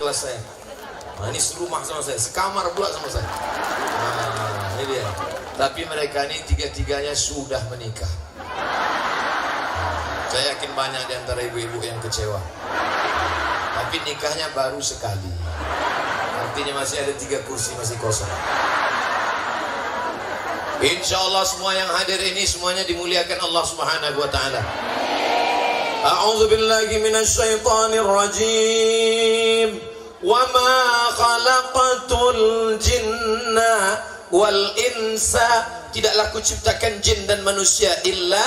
bos saya. Nah, ini serumah sama saya, sekamar pula sama saya. Nah, ini dia. Tapi mereka ini tiga-tiganya sudah menikah. Saya yakin banyak di antara ibu-ibu yang kecewa. Tapi nikahnya baru sekali. Artinya masih ada 3 kursi masih kosong. Insya Allah semua yang hadir ini semuanya dimuliakan Allah Subhanahu wa ta'ala. A'udzu billahi minasyaitonir rajim. Wa ma khalaqatul jinna wal insa, tidaklah kuciptakan jin dan manusia illa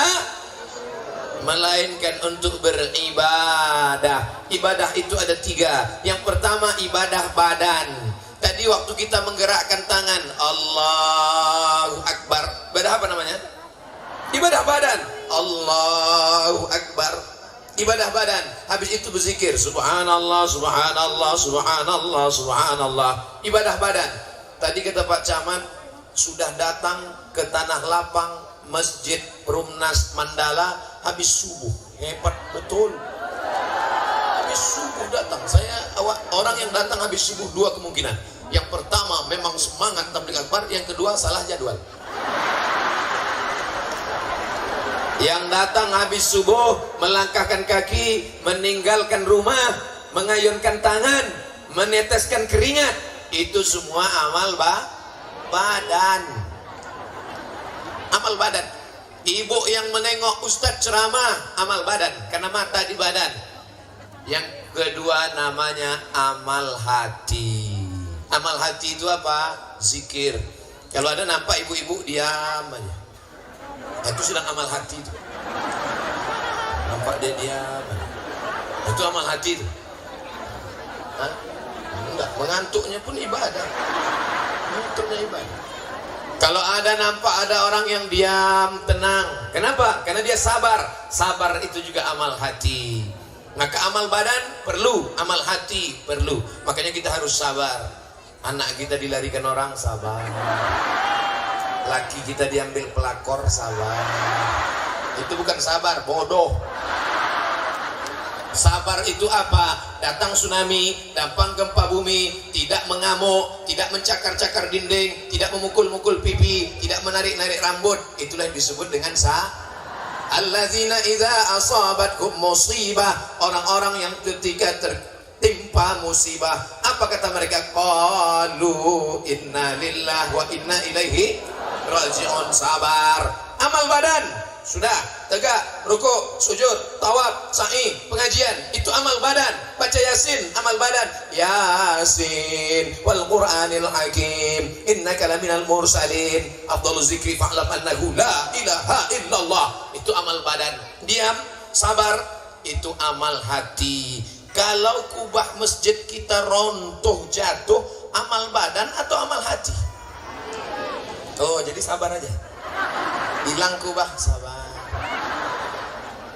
melainkan untuk beribadah. Ibadah itu ada 3. Yang pertama ibadah badan. Tadi waktu kita menggerakkan tangan, Allahu Akbar. Ibadah apa namanya? Ibadah badan. Allahu Akbar. Ibadah badan. Habis itu berzikir, Subhanallah, Subhanallah, Subhanallah, Subhanallah. Ibadah badan. Tadi kata Pak Camat, sudah datang ke Tanah Lapang, Masjid Perumnas Mandala habis subuh. Hebat betul. Habis subuh datang. Saya orang yang datang habis subuh 2 kemungkinan. Yang pertama memang semangat tabligh akbar, yang kedua salah jadwal. Yang datang habis subuh melangkahkan kaki, meninggalkan rumah, mengayunkan tangan, meneteskan keringat, itu semua amal badan. Amal badan. Ibu yang menengok ustadz ceramah, amal badan, karena mata di badan. Yang kedua namanya amal hati. Amal hati itu apa? Zikir. Kalau ada nampak ibu-ibu diam aja, itu sedang amal hati itu. Nampak dia diam aja, itu amal hati itu. Hah? Enggak, mengantuknya pun ibadah. Mengantuknya ibadah. Kalau ada nampak ada orang yang diam, tenang. Kenapa? Karena dia sabar. Sabar itu juga amal hati. Maka amal badan perlu, amal hati perlu. Makanya kita harus sabar. Anak kita dilarikan orang, sabar. Laki kita diambil pelakor, sabar. Itu bukan sabar, bodoh. Sabar itu apa? Datang tsunami, datang gempa bumi, tidak mengamuk, tidak mencakar-cakar dinding, tidak memukul-mukul pipi, tidak menarik-narik rambut. Itulah yang disebut dengan allazina idza asabatkum musibah, orang-orang yang ketika tertimpa musibah, apa kata mereka? Qalu inna lillahi wa inna ilaihi raji'un. Sabar. Amal badan sudah tegak, rukuk, sujud, tawaf, sa'i, pengajian, itu amal badan. Baca Yasin, amal badan. Yasin wal Qur'anil Hakim innaka laminal mursalin afdhaluz zikri fa'lam annahu la ilaha illallah. Itu amal badan. Diam, sabar, itu amal hati. Kalau kubah masjid kita rontoh jatuh, amal badan atau amal hati? Oh, jadi sabar aja. Hilang kubah, sabar.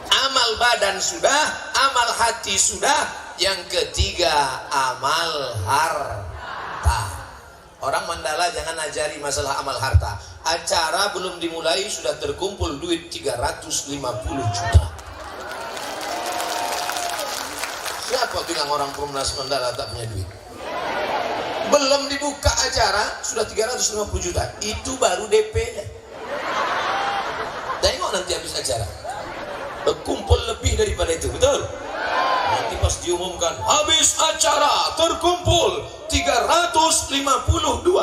Amal badan sudah, amal hati sudah. Yang ketiga amal harta. Orang Mandala jangan ajari masalah amal harta. Acara belum dimulai sudah terkumpul duit 350 juta. Siapa bilang orang Perumnas Mandala tak punya duit? Belum dibuka acara sudah 350 juta. Itu baru DP-nya. Tengok nanti habis acara, kumpul lebih daripada itu, betul? Nanti pas diumumkan habis acara terkumpul 352.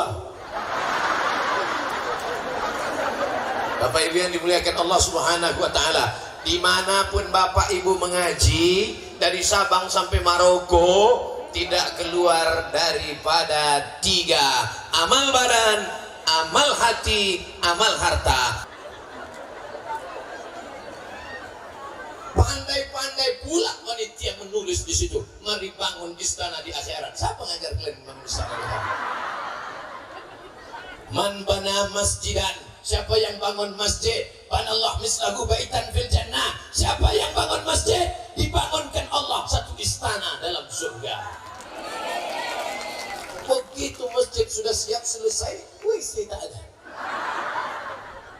Bapak Ibu yang dimuliakan Allah Subhanahu wa ta'ala, dimanapun Bapak Ibu mengaji, dari Sabang sampai Maroko, tidak keluar daripada 3: amal badan, amal hati, amal harta. Pandai-pandai pula panitia menulis di situ, mari bangun istana di akhirat. Siapa ngajar kalian bangun istana di akhirat? Man bana masjidan, siapa yang bangun masjid? Banallah mislahu baitan fil jannah. Siapa yang bangun masjid? Dibangunkan Allah satu istana dalam surga. Begitu masjid sudah siap selesai, WC tak ada.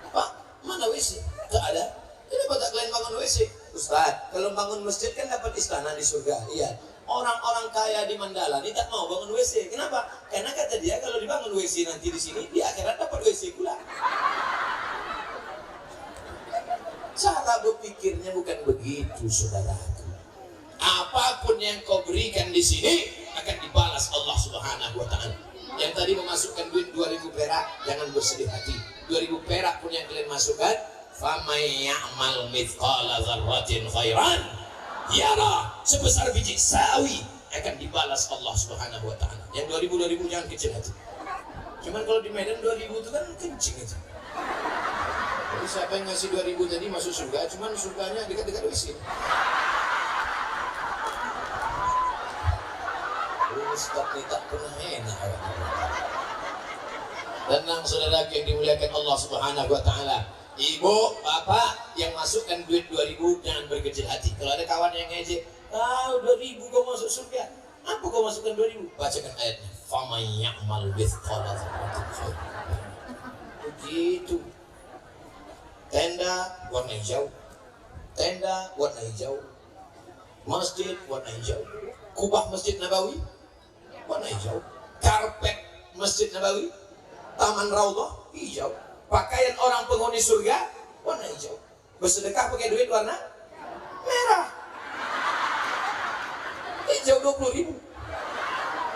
Pak, mana WC? Tak ada. Kenapa tak kalian bangun WC? Ustaz, kalau bangun masjid kan dapat istana di surga. Iya. orang-orang kaya di Mandala ini tak mau bangun WC. Kenapa? Karena kata dia kalau dibangun WC nanti di sini, di akhirat dapat WC pula. Cara berpikirnya bukan begitu, saudaraku. Apapun yang kau berikan di sini akan dibalas Allah Subhanahu wa Ta'ala. Yang tadi memasukkan duit 2.000 perak, jangan bersedih hati. 2.000 perak pun yang kalian masukkan, famay ya'mal mithqala dzarratin khairan yara, sebesar biji sawi akan dibalas Allah Subhanahu wa Ta'ala. Yang 2.000 jangan kecil hati. Cuman kalau di Medan 2.000 itu kan kencing itu. Jadi siapa yang ngasih 2.000 tadi masuk surga, cuman surganya dekat-dekat WC. Ustaz ini tak pernah enak. Tenang saudara yang dimuliakan Allah Subhanahu wa Ta'ala. Ibu, bapak yang masukkan duit 2.000 jangan berkecil hati. Kalau ada kawan yang ngejek, 2.000 kau masuk surga. Apa kau masukkan 2.000? Bacakan ayatnya. Faman ya'mal mithqala dzarratin khairan. Begitu. Tenda warna hijau. Tenda warna hijau. Masjid warna hijau. Kubah Masjid Nabawi warna hijau. Karpet Masjid Nabawi, Taman Raudhah hijau. Pakaian orang penghuni surga warna hijau. Bersedekah pakai duit warna merah. Hijau 20.000,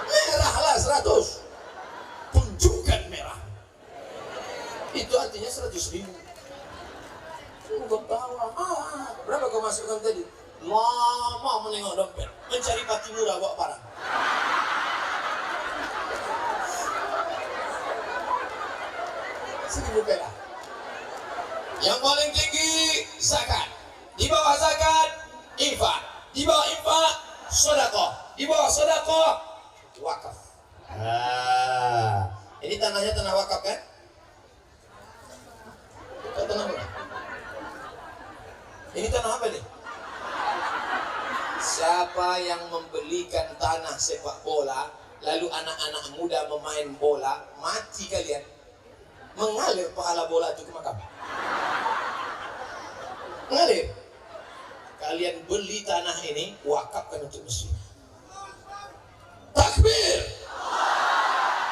merahlah 100. Tunjukkan merah. Itu artinya 100.000. Berapa kau masukkan tadi? Lama menengok dompet, mencari pati murah bawa barang. Seribu perak. Yang paling tinggi zakat. Di bawah zakat infak. Di bawah infak sedekah. Di bawah sedekah wakaf. Ini tanahnya tanah wakaf kan? Tanah apa? Ini tanah apa nih? Siapa yang membelikan tanah sepak bola, lalu anak-anak muda memain bola, mati kalian. Mengalir pahala bola itu ke makam. Mengalir. Kalian beli tanah ini, wakafkan untuk masjid. Takbir.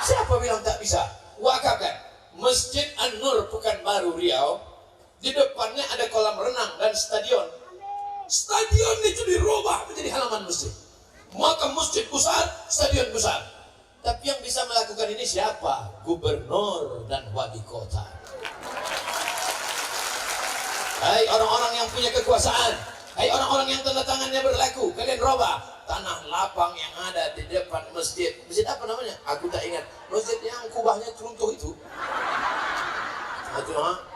Siapa bilang tak bisa? Wakafkan. Masjid An-Nur Pekanbaru Riau, di depannya ada kolam renang dan stadion. Stadion itu dirubah menjadi halaman masjid. Maka masjid besar, stadion besar. Tapi yang bisa melakukan ini siapa? Gubernur dan wali kota. Hai orang-orang yang punya kekuasaan, hai orang-orang yang tanda tangannya berlaku, kalian robah tanah lapang yang ada di depan masjid. Masjid apa namanya? Aku tak ingat. Masjid yang kubahnya runtuh itu. Itu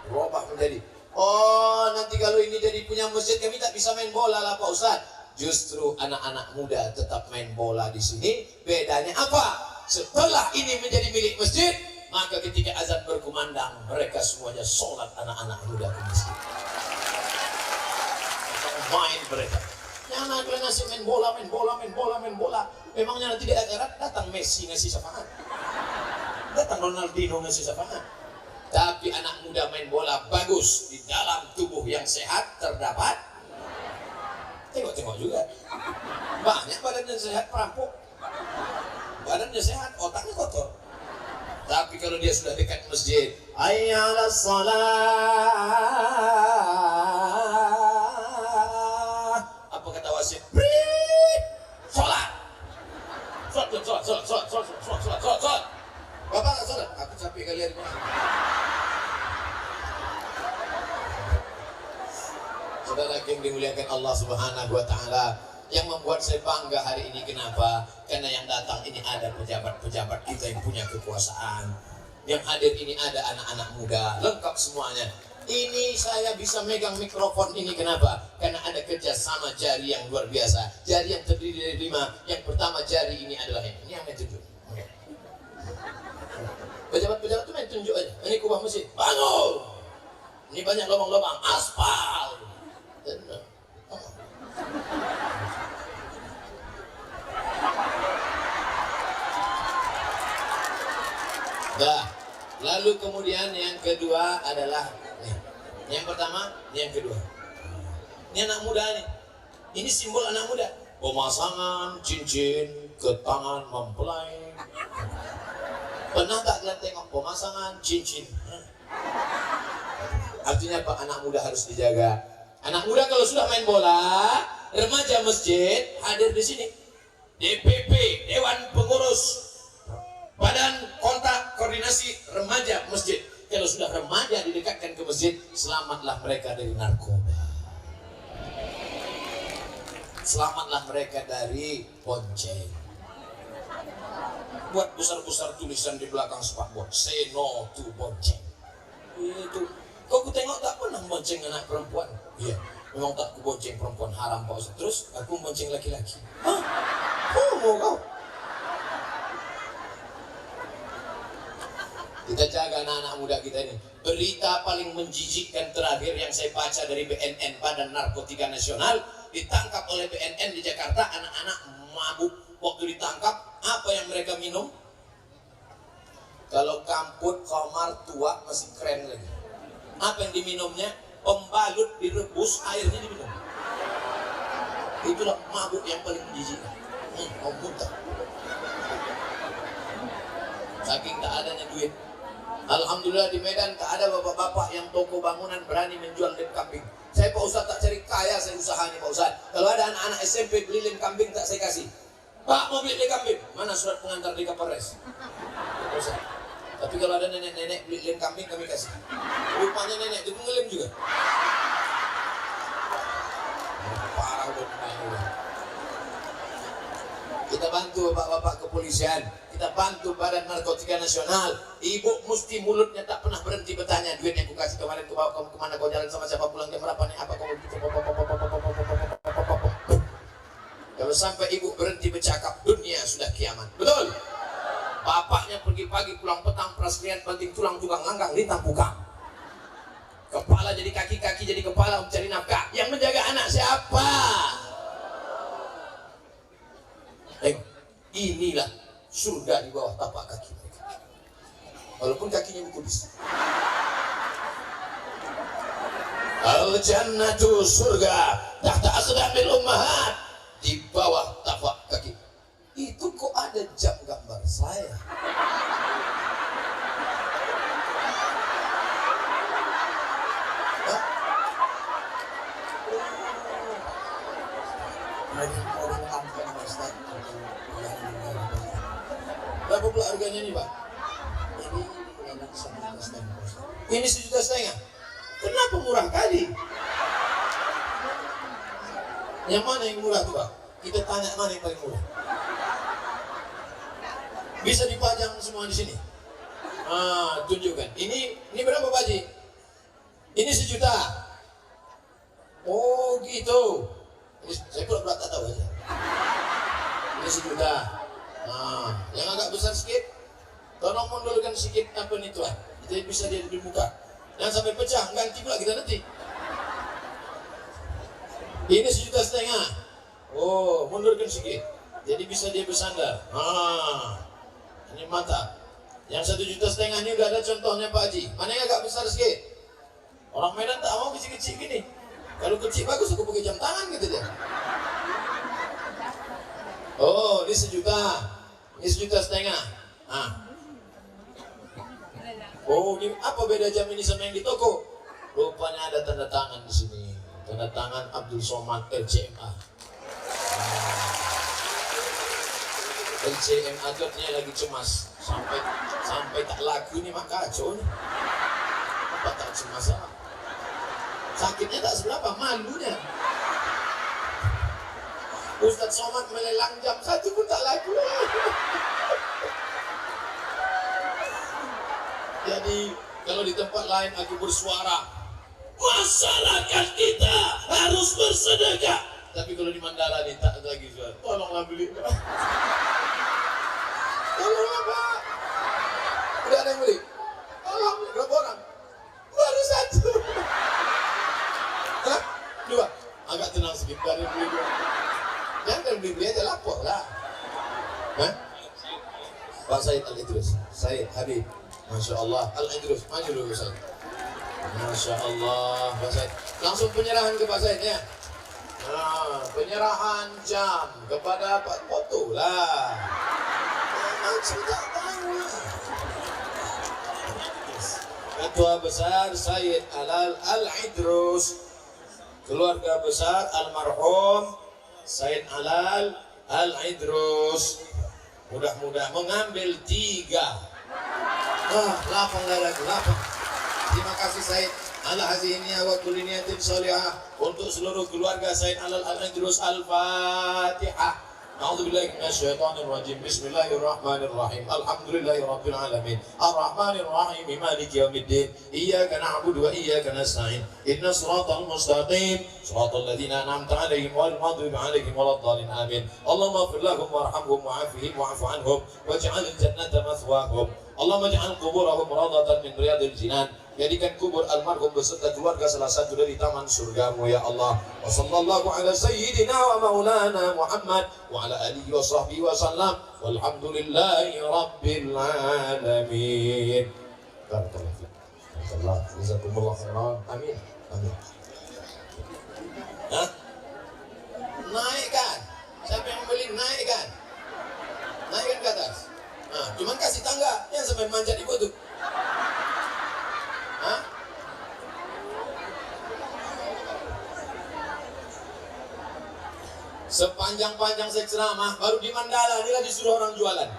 robah menjadi. Oh, nanti kalau ini jadi punya masjid, kami tak bisa main bola lah Pak Ustaz. Justru anak-anak muda tetap main bola di sini. Bedanya apa? Setelah ini menjadi milik masjid, maka ketika azan berkumandang, mereka semuanya sholat anak-anak muda ke masjid. Main mereka. Jangan kalian ngasih main bola, main bola, main bola, main bola. Memangnya nanti di akhirat datang Messi ngasih syafaat, datang Ronaldinho ngasih syafaat. Tapi anak muda main bola bagus, di dalam tubuh yang sehat terdapat. Tengok-tengok juga. Banyak badan yang sehat perampok. Badannya sehat, otaknya kotor. Tapi kalau dia sudah dekat masjid, hayya 'alas shalah. Apa kata wasit? Sholat. Sholat. Bapak nggak sholat? Aku capek kalian. Saudara yang dimuliakan Allah Subhanahu wa Ta'ala, yang membuat saya bangga hari ini kenapa? Karena yang datang ini ada pejabat-pejabat kita yang punya kekuasaan. Yang hadir ini ada anak-anak muda, lengkap semuanya. Ini saya bisa megang mikrofon ini kenapa? Karena ada kerjasama jari yang luar biasa. Jari yang terdiri dari 5. Yang pertama jari ini adalah ini yang main tunjuk. Pejabat-pejabat itu main tunjuk aja. Ini kubah masjid, bangun. Ini banyak lubang-lubang, aspal. Nah, lalu kemudian yang kedua adalah nih. Yang pertama, yang kedua. Ini anak muda nih. Ini simbol anak muda. Pemasangan cincin ke tangan mempelai. Pernah tak kalian tengok pemasangan cincin? Artinya Pak, anak muda harus dijaga. Anak muda kalau sudah main bola, remaja masjid hadir di sini. DPP, Dewan Pengurus, Badan Kontak Koordinasi Remaja Masjid. Kalau sudah remaja didekatkan ke masjid, selamatlah mereka dari narkoba. Selamatlah mereka dari bonceng. Buat besar-besar tulisan di belakang spakbor, say no to bonceng. Itu. Kau ku tengok tak pernah bonceng anak perempuan. Iya, memang tak ku bonceng perempuan, haram Pak Ustaz. Terus aku bonceng laki-laki. Hah? Mau kau? Kita jaga anak-anak muda kita ini. Berita paling menjijikkan terakhir yang saya baca dari BNN, Badan Narkotika Nasional, ditangkap oleh BNN di Jakarta, anak-anak mabuk. Waktu ditangkap, apa yang mereka minum? Kalau kamput, komar, tua, masih keren lagi. Apa yang diminumnya? Pembalut direbus, airnya diminum. Itulah mabuk yang paling menjijikkan. Mau muntah. Saking tak adanya duit. Alhamdulillah di Medan tak ada bapak-bapak yang toko bangunan berani menjual lem kambing. Saya Pak Ustaz tak cari kaya, saya usaha nih Pak Ustaz. Kalau ada anak-anak SMP beli lem kambing tak saya kasih. Pak mau beli lem kambing? Mana surat pengantar di Kapolres? Ustaz. Tapi kalau ada nenek-nenek beli lem kambing kami kasih. Rupanya nenek itu ngelem juga. Parah udah. Kita bantu bapak-bapak kepolisian, kita bantu Badan Narkotika Nasional. Ibu mesti mulutnya tak pernah berhenti bertanya, duit yang aku kasih kemarin kau bawa kamu kemana, kau jalan sama siapa, pulang jam berapa nih, apa kamu. Kalau sampai ibu berhenti bercakap, dunia sudah kiamat. Betul? Bapaknya pergi pagi, pulang petang, praslian, banting tulang, tukang langgang, lintang buka. Kepala jadi kaki, kaki jadi kepala, mencari nafkah. Yang menjaga anak siapa? Tengok, inilah surga di bawah tapak kaki mereka. Walaupun kakinya berkudis. Al-jannatu surga tahta aqdamil ummahat, di bawah tapak kaki. Itu kok ada jam gambar saya? Berapa pula harganya nih Pak? Ini 1,5 juta. Kenapa murah kali? Yang mana yang murah tuh Pak? Kita tanya mana yang paling murah. Bisa dipajang semua di sini. Tunjukkan. Ini berapa Pak Haji? Ini 1 juta. Oh gitu. Saya pula tak tahu aja. Ini 1 juta. Yang agak besar sedikit, tolong mundurkan sedikit apa nih Tuhan. Jadi bisa dia di muka. Jangan sampai pecah, ganti pula kita nanti. Ini 1,5 juta. Oh, mundurkan sedikit. Jadi bisa dia bersandar. Ini mata. Yang 1,5 juta ini udah ada contohnya Pak Haji. Mana yang agak besar sedikit? Orang Medan tak mau kecil-kecil gini. Kalau kecil bagus aku pakai jam tangan gitu dia. Oh, ini 1 juta. Ini 1,5 juta. Oh, ini apa beda jam ini sama yang di toko? Rupanya ada tanda tangan di sini. Tanda tangan Abdul Somad LCMA. LCMA jodnya lagi cemas. Sampai tak laku ini maka kacau nih. Apa tak cemas? Sakitnya tak seberapa, malunya. Ustadz Somad melelang jam 1 pun tak laku. Jadi kalau di tempat lain aku bersuara, masyarakat kita harus bersedekah. Tapi kalau di Mandala nih tak lagi suara. Tolonglah beli. Tolonglah Pak. Udah ada yang beli? Tolong, berapa orang? Baru 1. Hah? 2. Agak tenang sedikit, baru beli 2. Jangan beli aja, lapor lah. Hah? Pak Said Al-Idrus, Said Habib, Masya Allah, Al-Idrus, maju dulu Said. Masya Allah, Pak Said. Langsung penyerahan ke Pak Said ya. penyerahan jam kepada Pak Foto lah. Sudah tahu lah. Ketua Besar Sayyid Alal Al-Idrus, keluarga besar almarhum Sayyid Alal Al-Idrus, mudah-mudahan mengambil 3. Lapang lagi, lapang. Terima kasih Sayyid ala haziniyah wa kulli niyatin sholihah. Untuk seluruh keluarga Sayyid Alal Al-Idrus, Al-Fatihah. A'udzubillahi minasyaitonir rajim. Bismillahirrahmanirrahim. Alhamdulillahirabbil alamin. Arrahmanir rahim. Maliki yaumiddin. Iyyaka na'budu wa iyyaka nasta'in. Ihdinas siratal mustaqim. Siratal ladzina an'amta 'alaihim ghairil maghdubi 'alaihim waladdallin. Amin. Allahumma ighfir lahum warhamhum wa'afihim wa'fu 'anhum waj'alil jannata mathwahum. Allahumma ij'al quburahum rawdatan min riyadil jinan. Jadikan kubur almarhum beserta keluarga salah satu dari taman surgamu ya Allah. Wa sallallahu ala sayyidina wa maulana Muhammad wa ala alihi wa sahbihi wa sallam. Walhamdulillahi rabbil alamin. Barakallahu fiik. Barakallahu. Jazakumullah khairan. Amin. Amin. Hah? Naikkan. Siapa yang beli naikkan? Naikkan ke atas. Nah, cuman kasih tangga. Yang sampai manjat ibu tuh. Hah? Sepanjang-panjang saya ceramah, baru di Mandala ini lagi disuruh orang jualan.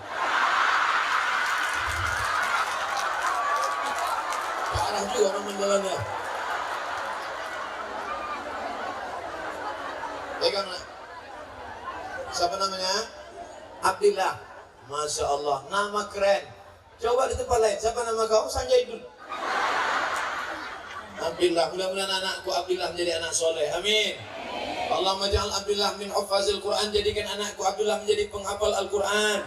Parah juga orang Mandalanya. Peganglah. Siapa namanya? Abdillah. Masya Allah, nama keren. Coba di tempat lain. Siapa nama kau? Sanjaidun. Abdillah, mudah-mudahan anakku Abdillah menjadi anak soleh. Amin. Allahumma ja'al Abdillah min hufazil Quran. Jadikan anakku Abdillah menjadi penghafal Al-Quran.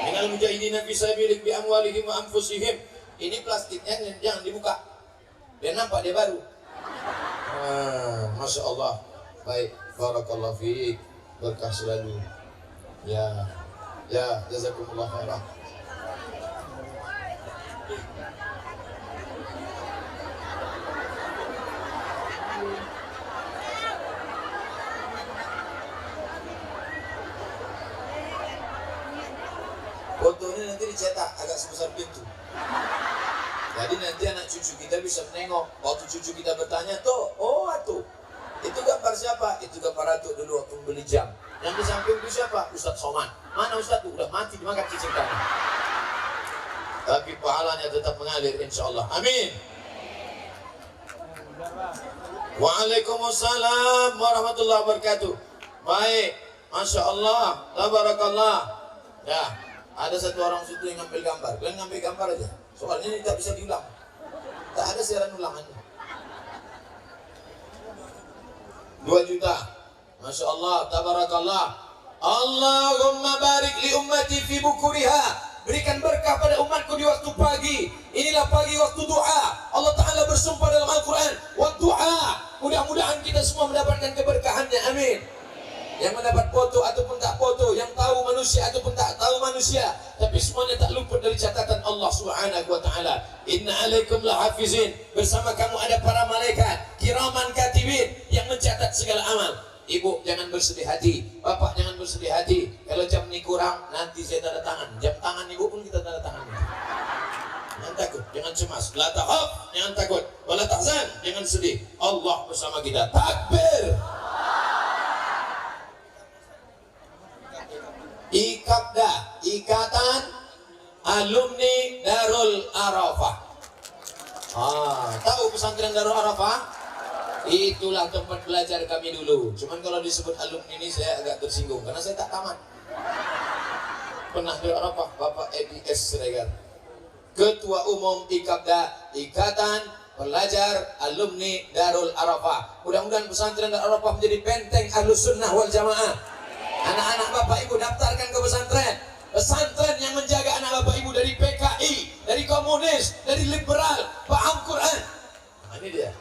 Minal mujahidina fi sabilik bi amwalihim wa anfusihim. Ini plastiknya jangan dibuka. Dia nampak dia baru. Masya Allah. Baik, barakallahu fiik. Berkah selalu. Ya, jazakumullah khairan. Fotonya nanti dicetak agak sebesar pintu. Jadi nanti anak cucu kita bisa menengok. Waktu cucu kita bertanya, tuh, oh atuh, itu gambar siapa? Itu gambar atuh dulu waktu membeli jam. Yang di samping itu siapa? Ustadz Somad. Mana Ustadz tuh? Udah mati dimakan cicing tangan. Tapi pahalanya tetap mengalir insya Allah. Amin. Waalaikumsalam warahmatullahi wabarakatuh. Baik, Masya Allah, tabarakallah. Ya, ada satu orang situ yang ngambil gambar. Kalian ngambil gambar aja. Soalnya ini tak bisa diulang. Tak ada siaran ulangannya. 2 juta. Masya Allah, tabarakallah. Allahumma barik li ummati fi bukuriha. Berikan berkah pada umatku di waktu pagi. Inilah pagi waktu doa. Allah Ta'ala bersumpah dalam Al-Quran. Wa doa. Mudah-mudahan kita semua mendapatkan keberkahannya. Amin. Yang mendapat foto ataupun tak foto, yang tahu manusia ataupun tak tahu manusia, tapi semuanya tak luput dari catatan Allah Subhanahu wa Ta'ala. Inna alaikum lahafizin. Bersama kamu ada para malaikat kiraman katibin yang mencatat segala amal. Ibu jangan bersedih hati, bapak jangan bersedih hati. Kalau jam ini kurang, nanti saya tanda tangan. Jam tangan ibu pun kita tanda tangan. Jangan takut, jangan cemas. La takhaf, jangan takut. Wala tahzan, jangan sedih. Allah bersama kita. Takbir. IKAPDA, Ikatan Alumni Darul Arafah. Tahu pesantren Darul Arafah? Itulah tempat belajar kami dulu. Cuman kalau disebut alumni ini saya agak tersinggung karena saya tak tamat. Pernah Darul Arafah, Bapak Edi S. Siregar, Ketua Umum IKAPDA, Ikatan Pelajar Alumni Darul Arafah. Mudah-mudahan pesantren Darul Arafah menjadi benteng Ahlus Sunnah wal Jamaah. Anak-anak bapak ibu daftarkan ke pesantren. Pesantren yang menjaga anak bapak ibu dari PKI, dari komunis, dari liberal, paham Quran. Nah, ini dia.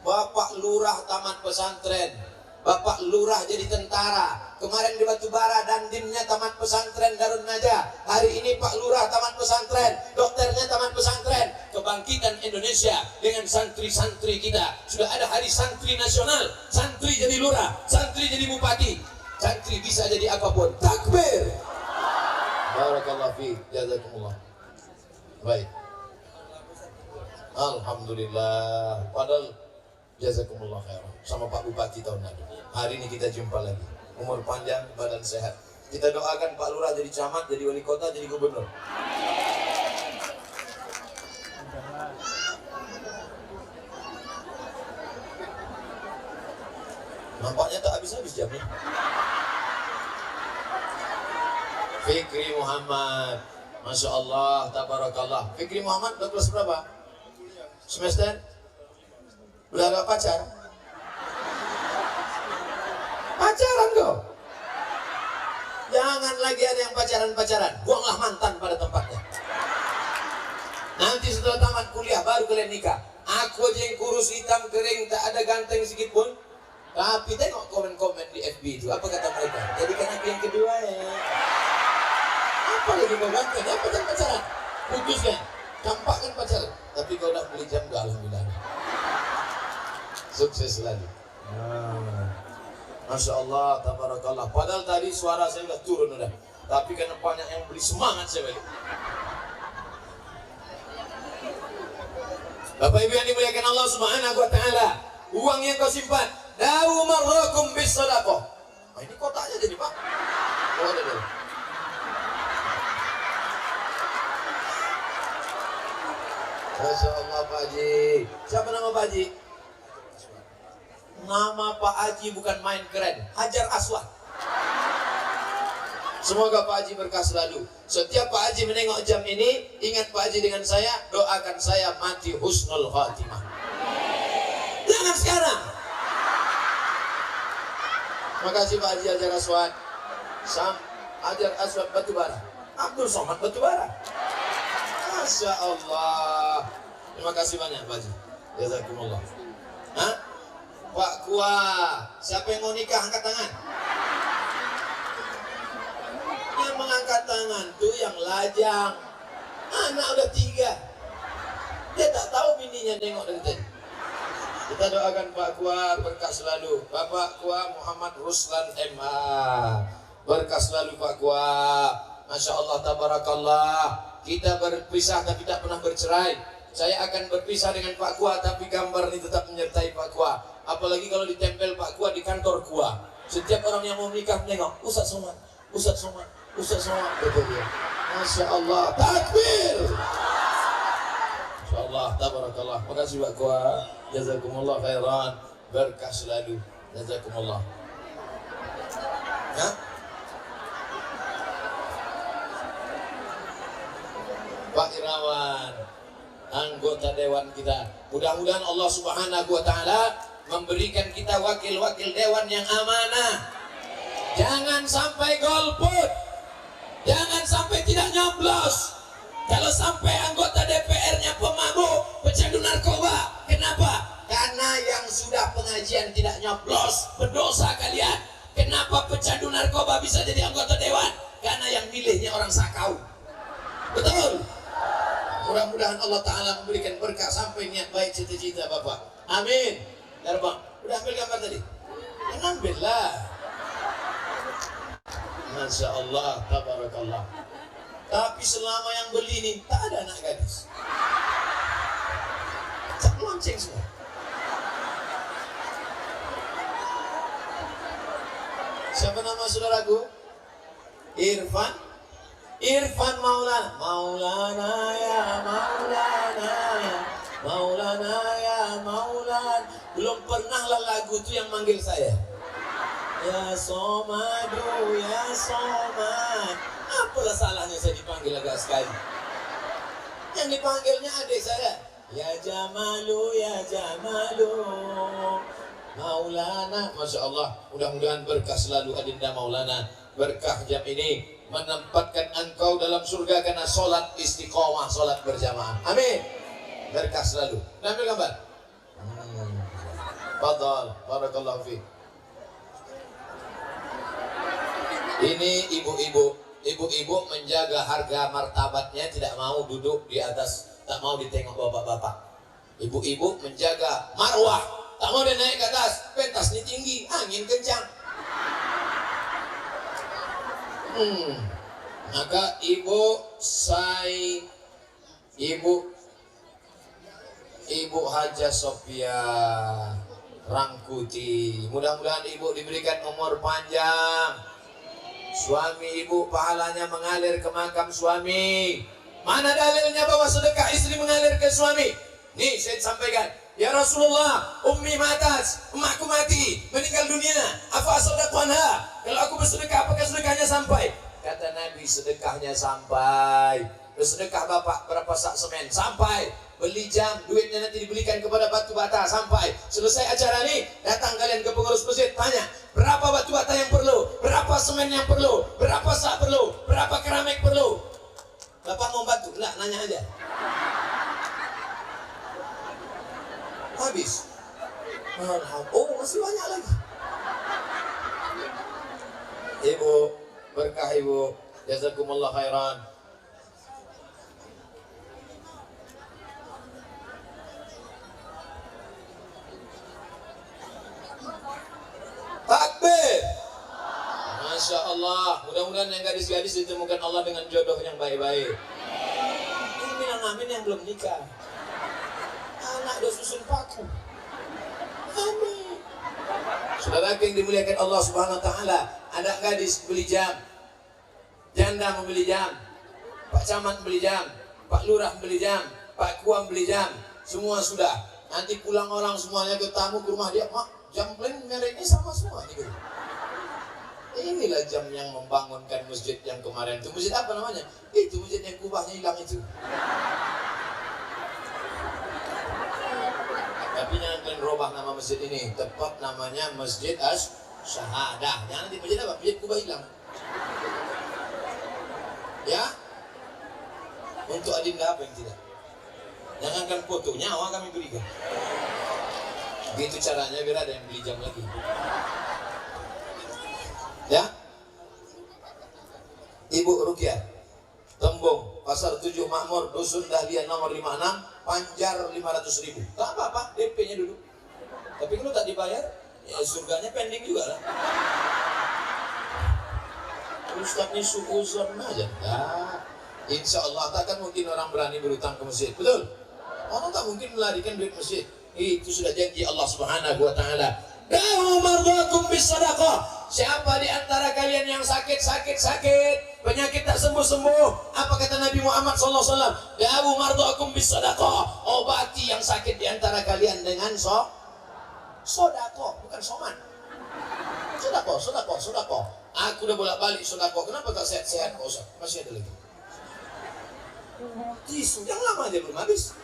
Bapak lurah tamat pesantren, Bapak lurah jadi tentara. Kemarin di Batubara dandimnya taman pesantren Darun Najah. Hari ini Pak Lurah taman pesantren, dokternya taman pesantren. Kebangkitan Indonesia dengan santri-santri kita. Sudah ada hari santri nasional. Santri jadi lurah, santri jadi bupati, santri bisa jadi apapun. Takbir. Barakallahu fiik, jazakumullah. Baik. Alhamdulillah. Padahal jazakumullah khairan sama Pak Bupati tahun lalu. Hari ini kita jumpa lagi. Umur panjang, badan sehat. Kita doakan Pak Lurah jadi camat, jadi wali kota, jadi gubernur. Nampaknya tak habis-habis jamnya. Fikri Muhammad, Masya Allah, tabarakallah. Fikri Muhammad udah kelas berapa? Semester? Udah ada pacar? Pacaran kau? Jangan lagi ada yang pacaran-pacaran. Buanglah mantan pada tempatnya. Nanti setelah tamat kuliah baru kalian nikah. Aku aja yang kurus, hitam, kering, tak ada ganteng sedikit pun. Tapi tengok komen-komen di FB itu. Apa kata mereka? Jadikan aku yang kedua ya. Apa lagi kau ganteng? Apa kan pacaran? Putuskan. Campakkan pacaran. Tapi kau udah beli jam, alhamdulillah. Sukses selalu. Masya Allah, tabarakallah. Padahal tadi suara saya udah turun udah. Tapi karena banyak yang beri semangat saya balik. Bapak Ibu yang dimuliakan Allah Subhanahu wa taala, uang yang kau simpan, dawu marrakum bis sadaqah. Oh, ini kotaknya jadi, Pak. Oh, ada. Masya Allah Pak Haji. Siapa nama Pak Haji? Nama Pak Haji bukan main keren, Hajar Aswad. Semoga Pak Haji berkah selalu. Setiap Pak Haji menengok jam ini, ingat Pak Haji dengan saya, doakan saya mati husnul khatimah. Jangan sekarang. Terima kasih Pak Haji Hajar Aswad. Hajar Aswad Batubara. Abdul Somad Batubara. Masya Allah. Terima kasih banyak Pak Haji. Jazakumullah. Hah? Pak Kua, siapa yang mau nikah angkat tangan? Yang mengangkat tangan tuh yang lajang. Anak udah 3. Dia tak tahu bininya nengok dari tadi. Kita doakan Pak Kua berkah selalu. Bapak Kua Muhammad Ruslan MA. Berkah selalu Pak Kua. Masya Allah, tabarakallah. Kita berpisah tapi tak pernah bercerai. Saya akan berpisah dengan Pak Kua, tapi gambar ini tetap menyertai Pak Kua. Apalagi kalau ditempel Pak Kua di kantor Kua. Setiap orang yang mau menikah menengok, Ustaz Somad, Ustaz Somad, Ustaz Somad. Betul ya. Masya Allah, takbir. Masya Allah, tabarakallah. Makasih Pak Kua. Jazakumullah khairan. Berkah selalu. Jazakumullah. Ya? Pak Irawan, anggota dewan kita. Mudah-mudahan Allah Subhanahu wa taala memberikan kita wakil-wakil dewan yang amanah. Jangan sampai golput. Jangan sampai tidak nyoblos. Kalau sampai anggota DPR-nya pemabuk, pecandu narkoba. Kenapa? Karena yang sudah pengajian tidak nyoblos, berdosa kalian. Kenapa pecandu narkoba bisa jadi anggota dewan? Karena yang milihnya orang sakau. Betul? Mudah-mudahan Allah Ta'ala memberikan berkah sampai niat baik cita-cita Bapak. Amin. Ya Bang, udah ambil gambar tadi? Ya, ambil lah. Masya Allah, tabarakallah. Tapi selama yang beli ini tak ada anak gadis. Tak lonceng semua. Siapa nama saudaraku? Irfan. Irfan Maulana. Maulana ya Maulana ya Maulana ya Maulana. Belum pernah lah lagu itu yang manggil saya. Ya Somadu ya Somad. Apalah salahnya saya dipanggil agak sekali. Yang dipanggilnya adik saya. Ya Jamalu ya Jamalu Maulana. Masya Allah, mudah-mudahan berkah selalu Adinda Maulana. Berkah jam ini menempatkan engkau dalam surga karena sholat istiqomah, sholat berjamaah. Amin. Berkah selalu. Ambil gambar. Fadhal, barakallahu fiik. Ini ibu-ibu menjaga harga martabatnya, tidak mau duduk di atas, tak mau ditengok bapak-bapak. Ibu-ibu menjaga marwah, tak mau dia naik ke atas, pentas ini tinggi, angin kencang. Maka ibu Haja Sophia Rangkuti, mudah-mudahan ibu diberikan umur panjang. Suami ibu pahalanya mengalir ke makam suami. Mana dalilnya bahwa sedekah istri mengalir ke suami? Nih saya sampaikan, ya Rasulullah, ummi matat, emakku mati, meninggal dunia, apa sedekahnya? Kalau aku bersedekah, apakah sedekahnya sampai? Kata Nabi, sedekahnya sampai. Bersedekah bapak berapa sak semen? Sampai. Beli jam, duitnya nanti dibelikan kepada batu bata, sampai. Selesai acara ini, datang kalian ke pengurus masjid, tanya, berapa batu bata yang perlu? Berapa semen yang perlu? Berapa sak perlu? Berapa keramik perlu? Bapak mau bantu? Enggak, nanya aja. Habis. Oh, masih banyak lagi. Ibu, berkah ibu. Jazakumullah khairan. Takbir. Masya Allah. Mudah-mudahan yang gadis-gadis ditemukan Allah dengan jodoh yang baik-baik. Ini bilang amin yang belum nikah. Anak udah susun paku. Amin. Saudara yang dimuliakan Allah Subhanahu Wa Taala, ada gadis beli jam, janda membeli jam, Pak Camat beli jam, Pak Lurah beli jam, Pak Kuam beli jam, semua sudah. Nanti pulang orang semuanya ke tamu ke rumah dia, mak, jam plain mereknya sama semua gitu. Inilah jam yang membangunkan masjid yang kemarin itu. Masjid apa namanya? Itu masjid yang kubahnya hilang itu. Tapi jangan kalian robah nama masjid ini. Tepat namanya Masjid As-Syahadah. Jangan nanti masjid apa? Masjid kubah hilang. Ya? Untuk adinda apa yang tidak? Jangankan foto, nyawa kami berikan. Begitu caranya biar ada yang beli jam lagi. Ya? Ibu Rukyah, Tembung, Pasar 7 Makmur, Dusun Dahlia nomor 56, Panjar 500.000. Tak apa-apa, DP-nya dulu. Tapi kalau tak dibayar, ya surganya pending juga lah. Ustaznya suuzon aja. Nah, insya Allah takkan mungkin orang berani berutang ke masjid. Betul? Orang tak mungkin melarikan duit masjid. Itu sudah janji Allah Subhanahu Wa Taala. Da'u mardhakum bis-shadaqah. Siapa di antara kalian yang sakit, penyakit tak sembuh-sembuh, apa kata Nabi Muhammad SAW? Da'u mardhakum bis-shadaqah. Obati yang sakit di antara kalian dengan sodako, bukan soman. Sodako. Aku udah bolak-balik sodako. Kenapa tak sehat-sehat Pak Ustaz? Masih ada lagi. Tisu yang lama aja belum habis.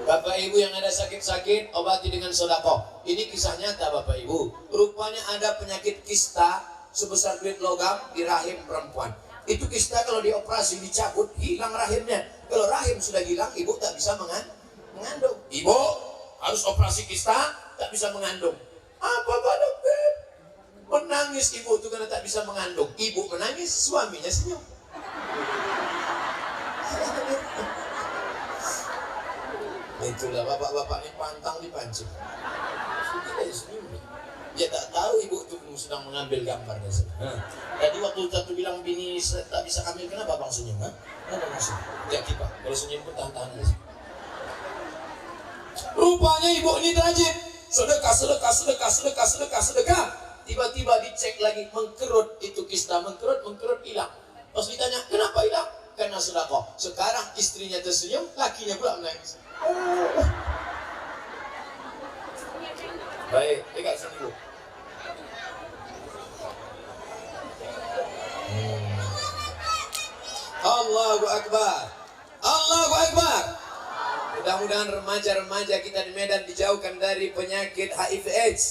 Bapak ibu yang ada sakit-sakit, obati dengan sodako. Ini kisah nyata Bapak ibu. Rupanya ada penyakit kista sebesar duit logam di rahim perempuan. Itu kista kalau dioperasi dicabut, hilang rahimnya. Kalau rahim sudah hilang, ibu tak bisa mengandung. Ibu harus operasi kista, tak bisa mengandung. Apa Pak Dokter? Menangis ibu itu karena tak bisa mengandung. Ibu menangis, suaminya senyum. Itulah bapak-bapak ini pantang dipancing. Dia senyum. Dia tak tahu ibu itu sedang mengambil gambarnya. Tadi waktu satu bilang bini tak bisa ambil, kenapa bang senyum? Kenapa bang senyum? Jadi Pak, kalau senyum pun tahan-tahan aja. Rupanya ibu ini rajin sedekah. Tiba-tiba dicek lagi, mengkerut itu kista, mengkerut hilang. Pas ditanya kenapa hilang? Karena sedekah. Sekarang istrinya tersenyum, lakinya pula menangis. Baik, dekat sini dulu. Allahu Akbar. Allahu Akbar. Mudah-mudahan remaja-remaja kita di Medan dijauhkan dari penyakit HIV/AIDS,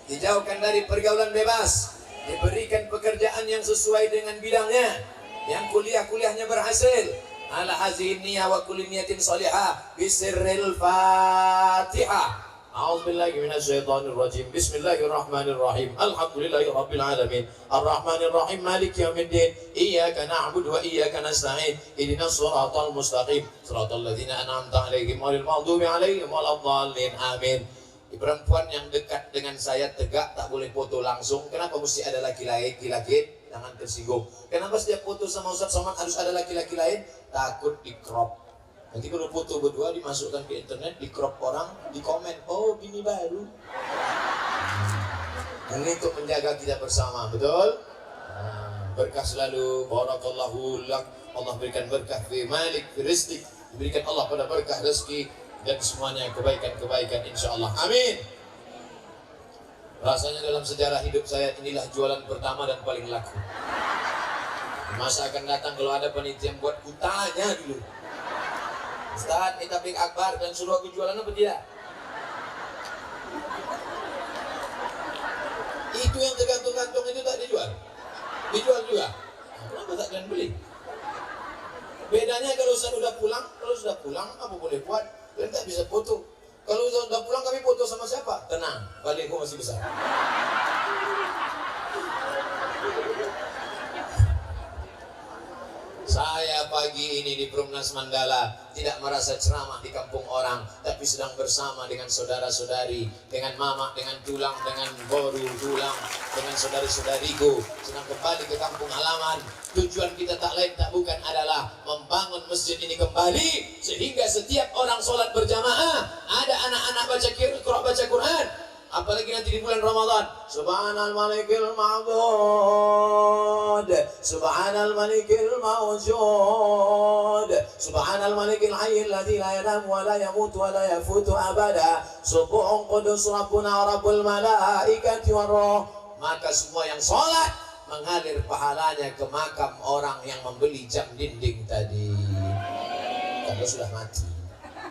dijauhkan dari pergaulan bebas, diberikan pekerjaan yang sesuai dengan bidangnya, yang kuliahnya berhasil. Ala hazihi niyyah wa kulli niyatin salihah bisirril Fatihah. A'udzubillahi minasyaitonirrajim. Bismillahirrahmanirrahim. Alhamdulillahirabbil alamin. Arrahmanirrahim. Maliki yaumiddin. Iyyaka na'budu wa iyyaka nasta'in. Ihdinas shiratal mustaqim. Shiratal ladzina an'amta 'alaihim ghairil maghdubi 'alaihim waladdallin. Amin. Perempuan yang dekat dengan saya tegak tak boleh foto langsung. Kenapa mesti ada laki-laki? Jangan tersinggung. Kenapa setiap foto sama Ustaz Somad harus ada laki-laki lain? Takut di crop. Nanti kalau foto berdua dimasukkan ke internet, di crop orang, di komen, oh bini baru. Ini untuk menjaga kita bersama, betul? Berkah selalu, barakallahu lak. Allah berikan berkah fi malik, fi rizqik. Diberikan Allah pada berkah rezeki dan semuanya kebaikan-kebaikan insyaallah. Amin. Rasanya dalam sejarah hidup saya inilah jualan pertama dan paling laku. Masa akan datang kalau ada panitia yang buat kutanya dulu. Ustaz, ini tablik akbar dan suruh aku jualan apa tidak? Itu yang tergantung-gantung itu tak dijual. Dijual juga. Kenapa tak kalian beli? Bedanya kalau Ustaz sudah pulang, apa boleh buat? Kalian tak bisa foto. Kalau sudah pulang kami foto sama siapa? Tenang, balikku masih besar. Saya pagi ini di Perumnas Mandala tidak merasa ceramah di kampung orang, tapi sedang bersama dengan saudara-saudari, dengan mama, dengan tulang, dengan boru tulang, dengan saudari-saudariku, sedang kembali ke kampung halaman. Tujuan kita tak lain tak bukan adalah membangun masjid ini kembali, sehingga setiap orang sholat berjamaah ada anak-anak baca Quran. Apalagi nanti di bulan Ramadan. Subhanal malikil ma'bud, Subhanal malikil mawjud, Subhanal malikil hayyil ladzi la yanam wa la yamut wa la yafutu abada, Subhun qudus rabbuna rabbul malaikati war ruh. Maka semua yang sholat mengalir pahalanya ke makam orang yang membeli jam dinding tadi. Kalau sudah mati.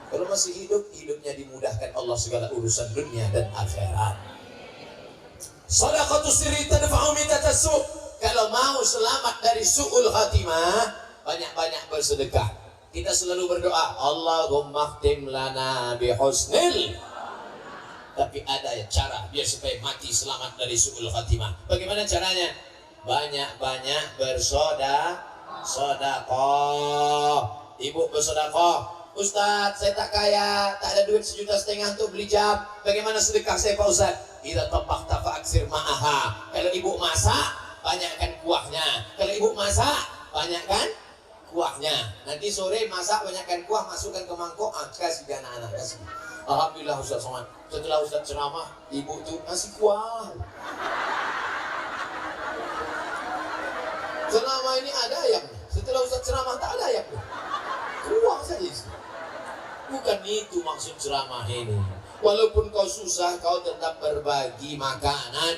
Kalau masih hidup, hidupnya dimudahkan Allah segala urusan dunia dan akhirat. Shadaqatus sirri tadfa'u mitatas su'. Kalau mau selamat dari su'ul khatimah, banyak-banyak bersedekah. Kita selalu berdoa, Allahumma khtim lana bihusnil. Tapi ada cara biar supaya mati selamat dari su'ul khatimah. Bagaimana caranya? Banyak-banyak bersedekah. Ibu bersedekah. Ustaz, saya tak kaya, tak ada duit 1,5 juta untuk beli jam. Bagaimana sedekah saya Pak Ustaz? Idza tabaqta fa'aksir ma'aha. Kalau ibu masak, banyakkan kuahnya. Kalau ibu masak, banyakkan kuahnya. Nanti sore masak, banyakkan kuah, masukkan ke mangkok, kasih ke anak-anak, kasih. Alhamdulillah Ustaz Somad. Setelah Ustaz ceramah, ibu tuh kasih kuah. Selama ini ada ayam. Setelah Ustaz ceramah tak ada ayam. Kuah saja. Bukan itu maksud ceramah ini. Walaupun kau susah, kau tetap berbagi makanan.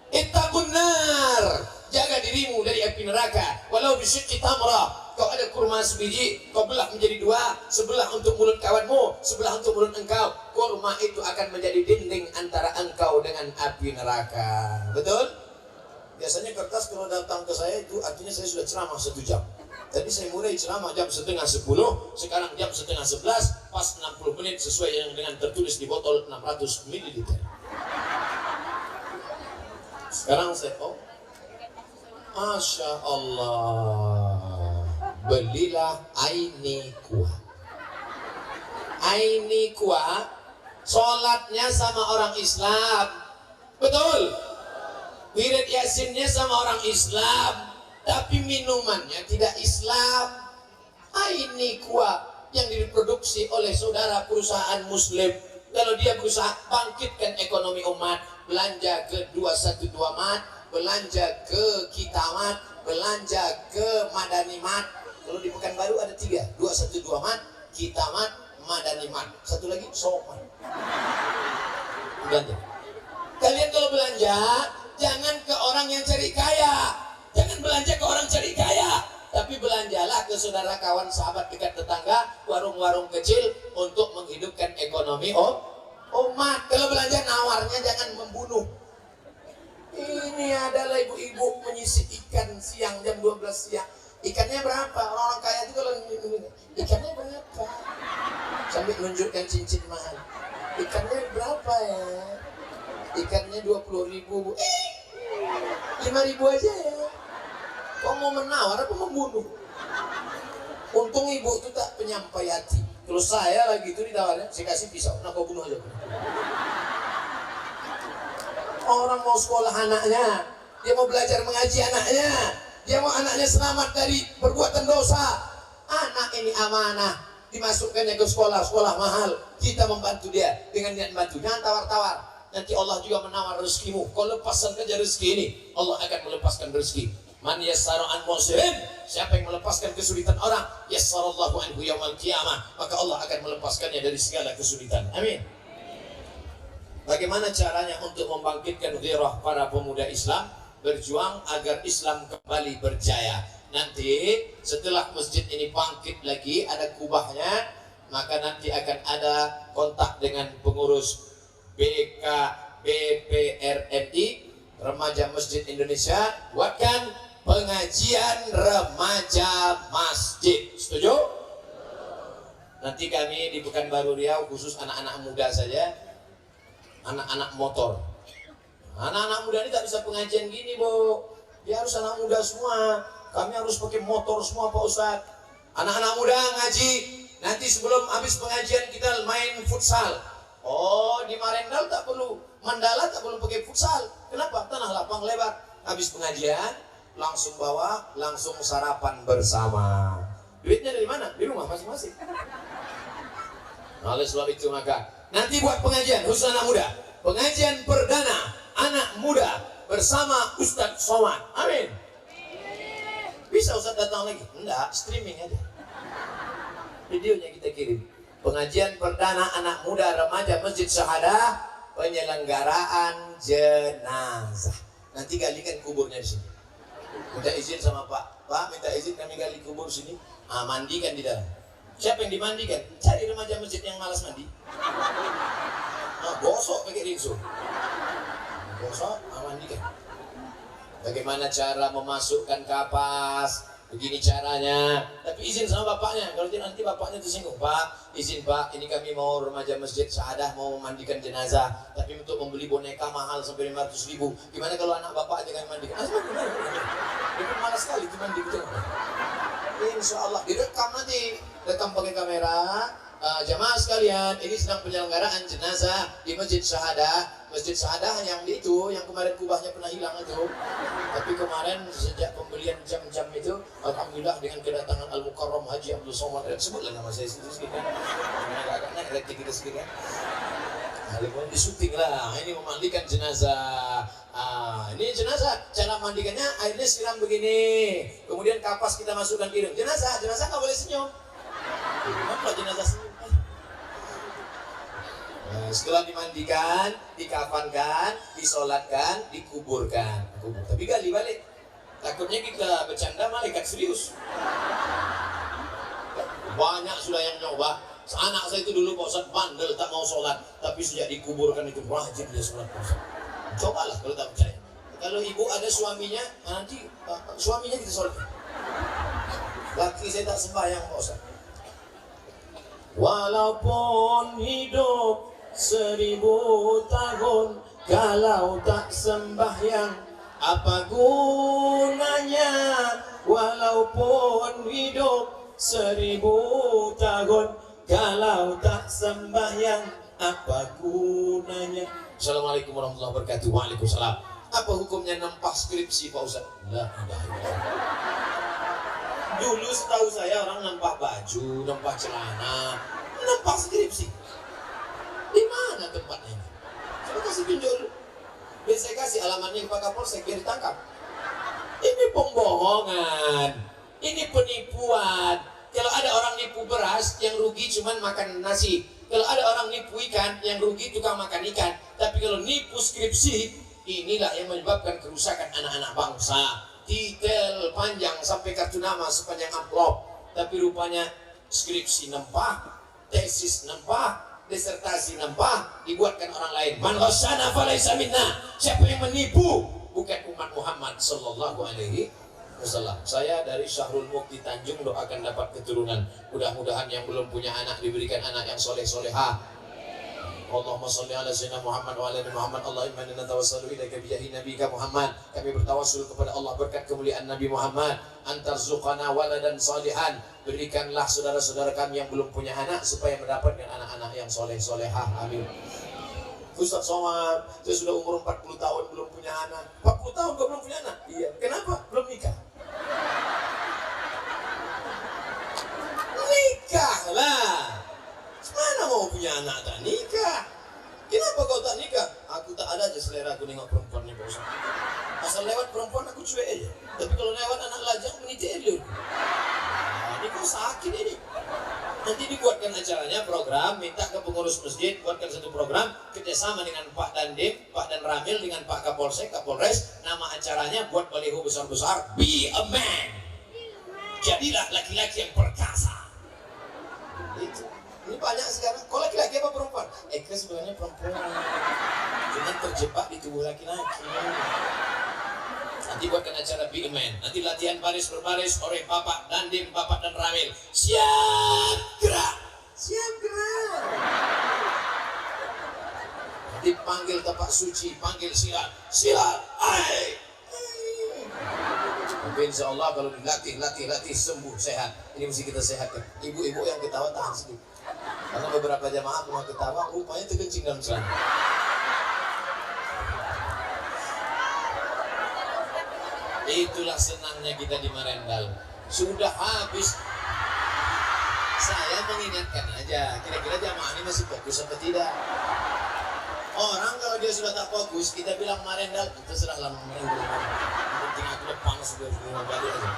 Ittaqun nar. Jaga dirimu dari api neraka. Walau bisyikki tamrah. Kau ada kurma sebiji, kau belah menjadi 2, sebelah untuk mulut kawanmu, sebelah untuk mulut engkau. Kurma itu akan menjadi dinding antara engkau dengan api neraka. Betul? Biasanya kertas kalau datang ke saya itu artinya saya sudah ceramah 1 jam. Tadi saya mulai ceramah jam 9:30, sekarang jam 10:30, pas 60 menit sesuai yang dengan tertulis di botol 600 ml. Sekarang saya, Masya Allah, belilah Aini Kuah. Aini Kuah, sholatnya sama orang Islam, betul? Wirid Yasinnya sama orang Islam, tapi minumannya tidak Islam. Ini kuah yang diproduksi oleh saudara perusahaan Muslim. Kalau dia berusaha bangkitkan ekonomi umat, belanja ke 212 Mat, belanja ke Kitamat, belanja ke Madani Mat. Kalau di Pekanbaru ada 3, 212 Mat, Kitamat, Madani Mat. Satu lagi Somat. Belanja. Kalian kalau belanja jangan ke orang yang cari kaya. Jangan belanja ke orang cari kaya, tapi belanjalah ke saudara, kawan, sahabat, dekat tetangga, warung-warung kecil untuk menghidupkan ekonomi umat. Kalau belanja nawarnya jangan membunuh. Ini adalah ibu-ibu menyisik ikan siang jam 12 siang. Ikannya berapa? Orang kaya itu kalau ikannya berapa? Sambil menunjukkan cincin mahal. Ikannya berapa ya? Ikannya 20.000. 5.000 aja ya. Kok mau menawar apa membunuh? Untung ibu itu tak penyampai hati. Kalau saya lagi itu ditawarnya, saya kasih pisau. Nah kau bunuh aja. Orang mau sekolah anaknya, dia mau belajar mengaji anaknya, dia mau anaknya selamat dari perbuatan dosa. Anak ini amanah, dimasukkannya ke sekolah mahal. Kita membantu dia dengan niat bantu. Jangan tawar-tawar. Nanti Allah juga menawar rezekimu. Kau lepaskan kerja rezeki ini, Allah akan melepaskan rezeki. Man yassara an muslim, siapa yang melepaskan kesulitan orang, yassarallahu anhu yaumal qiyamah, maka Allah akan melepaskannya dari segala kesulitan. Amin. Bagaimana caranya untuk membangkitkan gairah para pemuda Islam berjuang agar Islam kembali berjaya? Nanti setelah masjid ini bangkit lagi, ada kubahnya, maka nanti akan ada kontak dengan pengurus BKBPRMI, Remaja Masjid Indonesia, buatkan pengajian remaja masjid. Setuju? Nanti kami di Pekanbaru Riau khusus anak-anak muda saja, anak-anak motor. Anak-anak muda ini tak bisa pengajian gini, Bu. Dia harus anak muda semua. Kami harus pakai motor semua, Pak Ustadz. Anak-anak muda ngaji. Nanti sebelum habis pengajian kita main futsal. Oh, di Marendal tak perlu, Mandala tak perlu pakai futsal. Kenapa? Tanah lapang lebar. Habis pengajian, langsung bawa, langsung sarapan bersama. Duitnya dari mana? Di rumah masing-masing. Oleh sebab itu maka nanti buat pengajian khusus anak muda, pengajian perdana anak muda bersama Ustadz Somad. Amin. Bisa Ustadz datang lagi? Enggak, streaming aja. Videonya kita kirim. Pengajian perdana anak muda remaja Masjid Syahadah, penyelenggaraan jenazah. Nanti galikan kuburnya di sini. Minta izin sama Pak, minta izin kami gali kubur sini. Mandikan di dalam. Siapa yang dimandikan? Cari remaja masjid yang malas mandi. Gosok pakai rinso. Gosok, mandikan. Bagaimana cara memasukkan kapas? Begini caranya. Tapi izin sama bapaknya. Kalau nanti bapaknya tersinggung, Pak, izin Pak, ini kami mau remaja masjid Syahadah mau memandikan jenazah. Tapi untuk membeli boneka mahal sampai 500.000. Gimana kalau anak bapak aja kami mandikan? Dia malas sekali itu mandi gitu. Insya Allah direkam nanti, rekam pakai kamera. Jamaah sekalian, ini sedang penyelenggaraan jenazah di Masjid Syahadah. Masjid Syahadah yang itu, yang kemarin kubahnya pernah hilang itu. Tapi kemarin sejak pembelian jam-jam itu, alhamdulillah dengan kedatangan Al-Mukarram Haji Abdul Somad, sebutlah nama saya sedikit kan. Agak-agak naik reti kita sedikit kan. Nah, disuting lah, ini memandikan jenazah. Ini jenazah, cara mandikannya airnya siram begini. Kemudian kapas kita masukkan hidung. Jenazah nggak boleh senyum. Kenapa jenazah senyum? Nah, setelah dimandikan, dikafankan, disolatkan, dikuburkan. Tapi gali balik. Takutnya kita bercanda malaikat serius. Banyak sudah yang nyoba. Anak saya itu dulu Pak Ustadz bandel, tak mau sholat. Tapi sejak dikuburkan itu rajin dia sholat. Cobalah kalau tak percaya. Kalau ibu ada suaminya, nanti suaminya kita sholat. Laki saya tak sembahyang Pak Ustadz. Walaupun hidup 1000 tahun, kalau tak sembahyang apa gunanya? Walaupun hidup 1000 tahun, kalau tak sembahyang apa gunanya? Assalamualaikum warahmatullahi wabarakatuh. Waalaikumsalam. Apa hukumnya nempah skripsi Pak Ustaz? La ilaha illallah. Dulu setahu saya orang nempah baju, nempah celana, nempah skripsi. Di mana tempatnya? Coba kasih tunjuk dulu. Biar saya kasih alamatnya ke Pak Kapolsek biar ditangkap. Ini pembohongan, ini penipuan. Kalau ada orang nipu beras, yang rugi cuman makan nasi. Kalau ada orang nipu ikan, yang rugi tukang makan ikan. Tapi kalau nipu skripsi, inilah yang menyebabkan kerusakan anak-anak bangsa. Detail panjang sampai kartu nama sepanjang amplop. Tapi rupanya skripsi nempah, tesis nempah, disertasi nempah, dibuatkan orang lain. Man ghasyana falaysa minna. Siapa yang menipu bukan umat Muhammad sallallahu alaihi wasallam. Saya dari Syahrul Mukti Tanjung doakan dapat keturunan. Mudah-mudahan yang belum punya anak diberikan anak yang soleh-solehah. Allahumma sholli ala sayyidina Muhammad wa ala ali Muhammad. Allahumma inna natawassalu ilaika bi jahi nabiyika Muhammad. Kami bertawassul kepada Allah berkat kemuliaan Nabi Muhammad, antarzuqana waladan salihan. Berikanlah saudara-saudara kami yang belum punya anak supaya mendapatkan anak-anak yang soleh-solehah. Amin. Ustaz Somad, saya sudah umur 40 tahun belum punya anak. 40 tahun kok belum punya anak? Iya. Kenapa? Belum nikah. Nikahlah. Mana mau punya anak tak nikah? Kenapa kau tak nikah? Aku tak ada aja selera aku nengok perempuan ni, Pak Ustaz. Asal lewat perempuan aku cuek aja. Tapi kalau lewat anak lajang menitik dulu. Nah, ini kau sakit ini. Nanti dibuatkan acaranya program, minta ke pengurus masjid buatkan satu program kerjasama dengan Pak Dandim, Pak Dan Ramil dengan Pak Kapolsek, Kapolres. Nama acaranya buat baliho besar-besar, Be a Man. Jadilah laki-laki yang perkasa. Itu. Ini banyak sekarang. Kau laki-laki apa perempuan? Eka sebenarnya perempuan. Cuma terjebak di tubuh laki-laki. Nanti buatkan acara Be a Man. Nanti latihan baris berbaris oleh Bapak Dandim, Bapak Dan Ramil. Siap gerak. Siap gerak. Nanti panggil tapak suci, panggil silat. Silat. Ai. Tapi insya Allah kalau latih sembuh, sehat. Ini mesti kita sehatkan. Ibu-ibu yang ketawa tahan sedikit. Karena beberapa jamaah mau ketawa, rupanya terkencing dalam celana. Itulah senangnya kita di Marendal. Sudah habis. Saya mengingatkan aja, kira-kira jamaah ini masih fokus atau tidak. Orang kalau dia sudah tak fokus, kita bilang Marendal, kita serahlah Marendal. Penting aku udah panas sudah balik aja.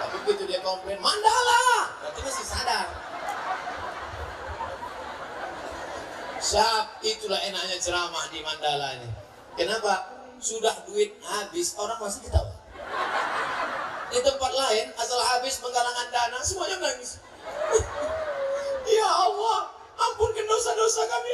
Tapi begitu dia komplain, Mandala, berarti masih sadar. Siap, itulah enaknya ceramah di Mandala ini. Kenapa? Sudah duit habis, orang masih ketawa. Di tempat lain, asal habis penggalangan dana, semuanya nangis. Ya Allah, ampunkan dosa-dosa kami.